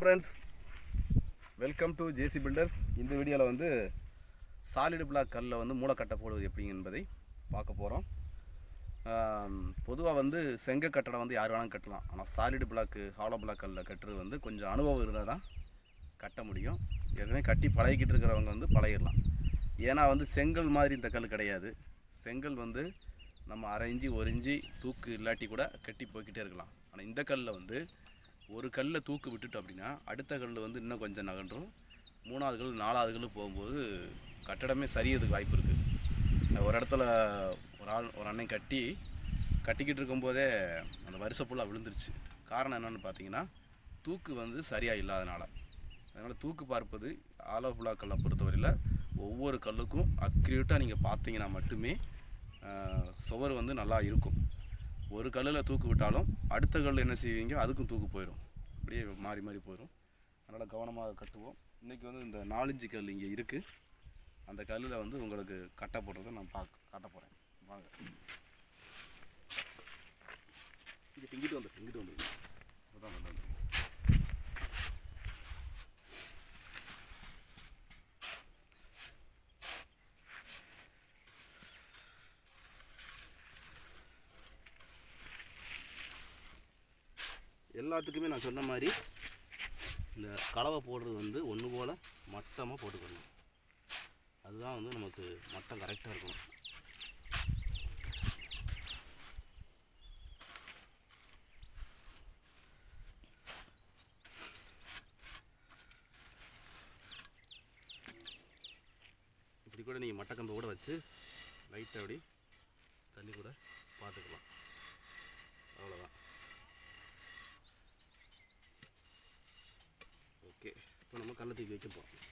Friends, welcome to JC builders. இந்த வீடியோவில் வந்து சாலிடு பிளாக் கல்லில் வந்து மூளை கட்ட போடுவது எப்படி என்பதை பார்க்க போகிறோம். பொதுவாக வந்து செங்க கட்டடம் வந்து யார் வேணாலும் கட்டலாம். ஆனால் சாலிடு பிளாக்கு ஹாலோ பிளாக் கல்லில் கட்டுறது வந்து கொஞ்சம் அனுபவம் இருந்தால் தான் கட்ட முடியும். ஏற்கனவே கட்டி பழகிக்கிட்டு இருக்கிறவங்க வந்து பழகிடலாம். ஏன்னா வந்து செங்கல் மாதிரி இந்த கல் கிடையாது. செங்கல் வந்து நம்ம 1/2 இன்ச்சு 1 இன்ச்சு தூக்கு இல்லாட்டி கூட கட்டி போய்கிட்டே இருக்கலாம். ஆனால் இந்த கல்லில் வந்து ஒரு கல்லை தூக்கு விட்டுட்டோம் அப்படின்னா அடுத்த கல் வந்து இன்னும் கொஞ்சம் நகன்றும். 3வது கல் 4வது கல் போகும்போது கட்டடமே சரியறதுக்கு வாய்ப்பு இருக்குது. ஒரு இடத்துல ஒரு அண்ணன் கட்டிக்கிட்டு இருக்கும்போதே அந்த வருஷம் ஃபுல்லாக விழுந்துருச்சு. காரணம் என்னென்னு பார்த்தீங்கன்னா தூக்கு வந்து சரியாக இல்லாதனால. அதனால் தூக்கு பார்ப்பது ஆலோ பிளாக் கல்லை பொறுத்தவரையில் ஒவ்வொரு கல்லுக்கும் அக்யூரேட்டாக நீங்கள் பார்த்தீங்கன்னா மட்டுமே சுவர் வந்து நல்லா இருக்கும். ஒரு கல்லில் தூக்கு விட்டாலும் அடுத்த கல் என்ன செய்வீங்க, அதுக்கும் தூக்கு போயிடும். அப்படியே மாறி மாறி போயிடும். அதனால் கவனமாக கட்டுவோம். இன்றைக்கி வந்து இந்த 4 இன்ச்சு கல் இங்கே இருக்குது. அந்த கல்லில் வந்து உங்களுக்கு கட்ட போடுறதை நான் காட்ட போகிறேன். வாங்க. இங்கிட்டு வந்து அதான் எல்லாத்துக்குமே நான் சொன்ன மாதிரி இந்த கலவை போடுறது வந்து ஒன்று போல் மட்டமாக போட்டுக்கணும். அதுதான் வந்து நமக்கு மட்டம் கரெக்டாக இருக்கும். இப்படி கூட நீங்கள் மட்டக்கம்பை கூட வச்சு லைட்டாக அப்படி தண்ணி கூட பார்த்துக்கலாம். அவ்வளோதான். ஓகே, இப்போ நம்ம கல்லை தூக்கி வைக்க போகிறோம்.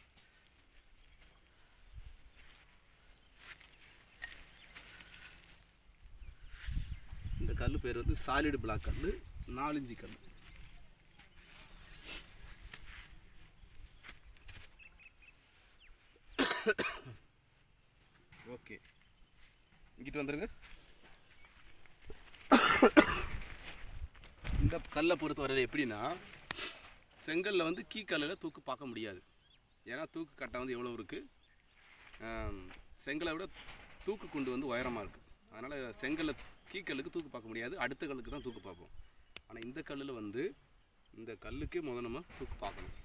இந்த கல் பேர் வந்து சாலிடு பிளாக் கல், 4 இன்ச்சு கல். ஓகே, இங்கிட்டு வந்துருங்க. இந்த கல்லை பொறுத்த வரையில் எப்படின்னா, செங்கல்ல வந்து கீக்கல்லில் தூக்கு பார்க்க முடியாது. ஏன்னா தூக்கு கட்டை வந்து எவ்வளோ இருக்குது, செங்கலை விட தூக்கு குண்டு வந்து உயரமாக இருக்குது. அதனால் செங்கல்ல கீக்கல்லுக்கு தூக்கு பார்க்க முடியாது, அடுத்த கல்லுக்கு தான் தூக்கு பார்ப்போம். ஆனால் இந்த கல்லில் வந்து இந்த கல்லுக்கே முதல் நம்ம தூக்கு பார்க்கணும்.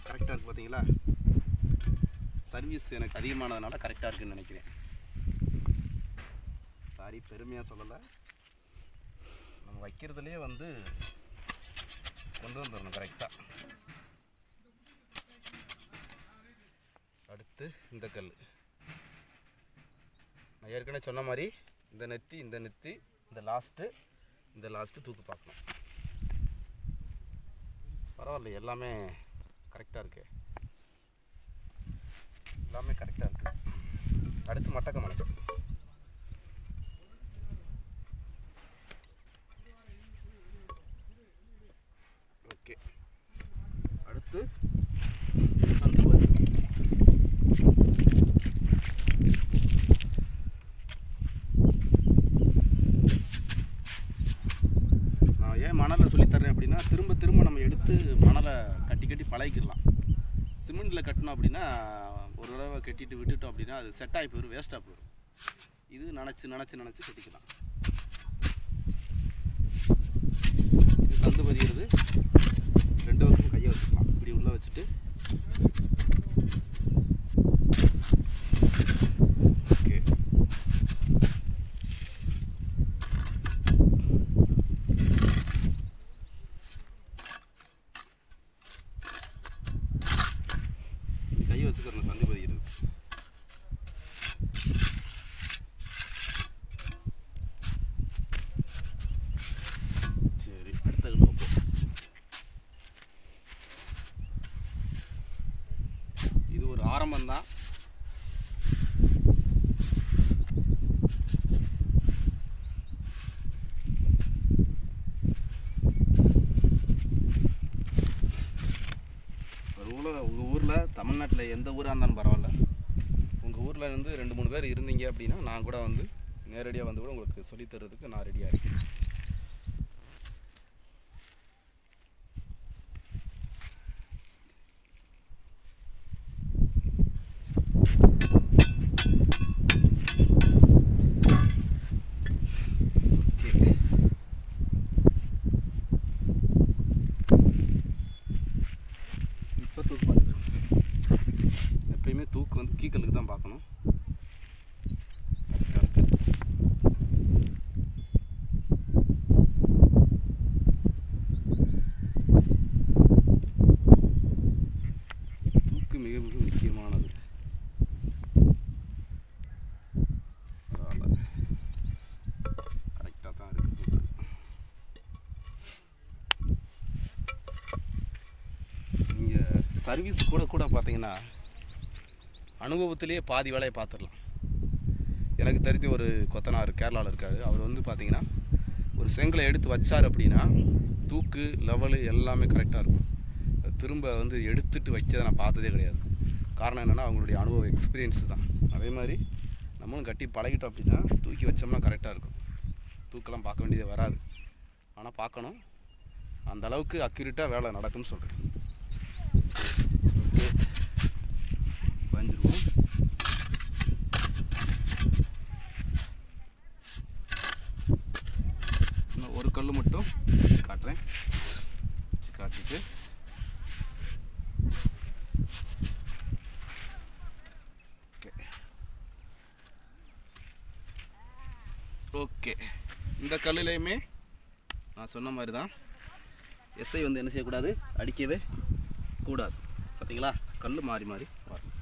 கரெக்டாக இருக்குது பார்த்தீங்களா? சர்வீஸ் எனக்கு அதிகமானதுனால கரெக்டாக இருக்குதுன்னு நினைக்கிறேன். சாரி, பெருமையாக சொல்லலை. நம்ம வைக்கிறதுலேயே வந்து கொண்டு வந்துடணும் கரெக்டாக. அடுத்து இந்த கல் நான் ஏற்கனவே சொன்ன மாதிரி இந்த நெத்தி இந்த லாஸ்ட்டு தூக்கு பார்க்கணும். பரவாயில்ல, எல்லாமே கரெக்டாக இருக்கு. எல்லாமே கரெக்டாக இருக்குது. அடுத்து மட்டக்க மனசு. ஓகே, அடுத்து நான் ஏன் மணலில் சொல்லித்தரேன் அப்படின்னா, திரும்ப நம்ம எடுத்து மணலை கட்டி பழகிக்கலாம். சிமெண்டில் கட்டினோம் அப்படின்னா ஒரு தடவை கட்டிட்டு விட்டுட்டோம் அப்படின்னா அது செட் ஆகி போயிடும், வேஸ்ட்டாக போயிடும். இது நினச்சி கட்டிக்கலாம். இது சந்து பதிகிறது. 2 பக்கம் கையை வச்சுக்கலாம். இப்படி உள்ளே வச்சுட்டு ஓகே, கையை வச்சுக்கிறோம். சந்தி பதிகிறது. சரி, அடுத்த கல் வைப்போம். இது ஒரு ஆரம்பம்தான். உங்கள் ஊரில் தமிழ்நாட்டில் எந்த ஊராக இருந்தாலும் பரவாயில்ல, உங்கள் ஊரில் இருந்து 2-3 பேர் இருந்தீங்க அப்படின்னா நான் கூட வந்து நேரடியாக வந்து கூட உங்களுக்கு சொல்லித்தரதுக்கு நான் ரெடியாக இருக்கேன். சர்வீஸ் கூட பார்த்தீங்கன்னா அனுபவத்திலேயே பாதி வேலையை பார்த்துடலாம். எனக்கு தெரிஞ்ச ஒரு கொத்தனார் கேரளாவில் இருக்கார். அவர் வந்து பார்த்தீங்கன்னா ஒரு செங்கலை எடுத்து வச்சார் அப்படின்னா தூக்கு லெவலு எல்லாமே கரெக்டாக இருக்கும். திரும்ப வந்து எடுத்துகிட்டு வைக்கிறத நான் பார்த்ததே கிடையாது. காரணம் என்னென்னா அவங்களுடைய அனுபவ எக்ஸ்பீரியன்ஸு தான். அதே மாதிரி நம்மளும் கட்டி பழகிட்டோம் அப்படின்னா தூக்கி வச்சோம்னா கரெக்டாக இருக்கும். தூக்கெல்லாம் பார்க்க வேண்டியது வராது. ஆனால் பார்க்கணும். அந்த அளவுக்கு அக்யூரேட்டாக வேலை நடக்கும்னு சொல்கிறேன். ஓகே, வஞ்சிருவோம். இன்னும் ஒரு கல் மட்டும் காட்டுறேன். காட்டிட்டு ஓகே, இந்த கல்லுலேயுமே நான் சொன்ன மாதிரி தான் எஸ்ஐ வந்து என்ன செய்யக்கூடாது, அடிக்கவே கூடாது. பார்த்தீங்களா, கல் மாறி மாறி வரும்.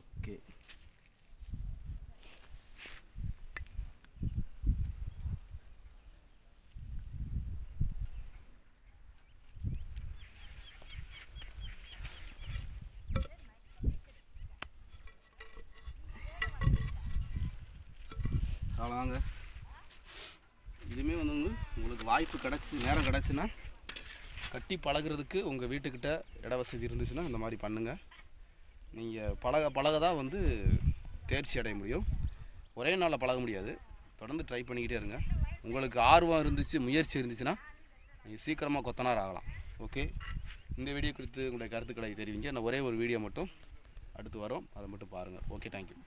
ஓகே, அவ்வளோதாங்க. இதுவுமே வந்து உங்களுக்கு வாய்ப்பு கிடச்சி நேரம் கிடச்சுன்னா கட்டி பழகிறதுக்கு உங்கள் வீட்டுக்கிட்ட இட வசதி இருந்துச்சுன்னா இந்த மாதிரி பண்ணுங்கள். நீங்கள் பழக தான் வந்து தேர்ச்சி அடைய முடியும். ஒரே நாளில் பழக முடியாது. தொடர்ந்து ட்ரை பண்ணிக்கிட்டே இருங்க. உங்களுக்கு ஆர்வம் இருந்துச்சு, முயற்சி இருந்துச்சுன்னா நீங்கள் சீக்கிரமாக கொத்தனார் ஆகலாம். ஓகே, இந்த வீடியோ குறித்து உங்களுடைய கருத்துக்களை தெரிவிங்க. நான் ஒரே ஒரு வீடியோ மட்டும் அடுத்து வரோம், அதை மட்டும் பாருங்கள். Okay, thank you.